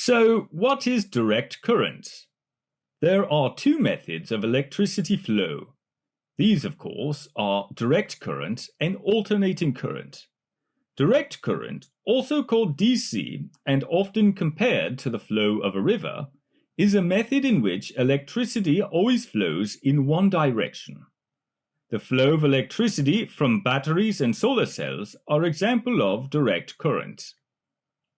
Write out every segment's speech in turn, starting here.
So, what is direct current? There are two methods of electricity flow. These, of course, are direct current and alternating current. Direct current, also called DC and often compared to the flow of a river, is a method in which electricity always flows in one direction. The flow of electricity from batteries and solar cells are examples of direct current.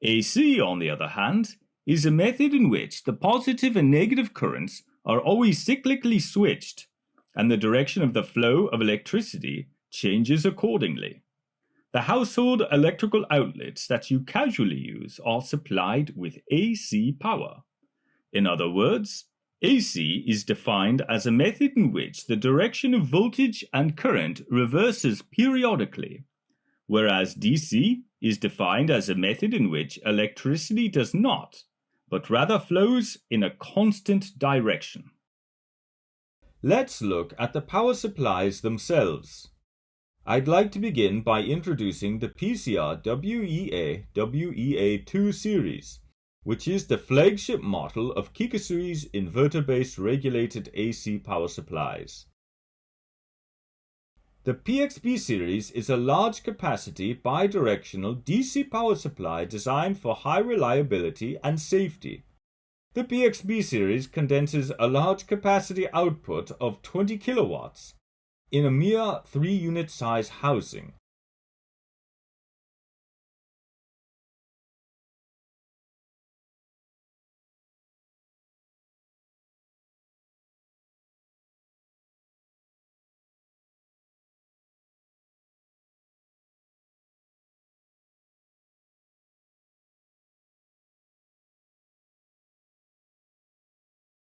AC, on the other hand, is a method in which the positive and negative currents are always cyclically switched, and the direction of the flow of electricity changes accordingly. The household electrical outlets that you casually use are supplied with AC power. In other words, AC is defined as a method in which the direction of voltage and current reverses periodically, whereas DC is defined as a method in which electricity does not, but rather flows in a constant direction. Let's look at the power supplies themselves. I'd like to begin by introducing the PCR-WEA WEA2 series, which is the flagship model of Kikusui's inverter-based regulated AC power supplies. The PXB Series is a large-capacity bidirectional DC power supply designed for high reliability and safety. The PXB Series condenses a large capacity output of 20 kilowatts in a mere 3-unit size housing,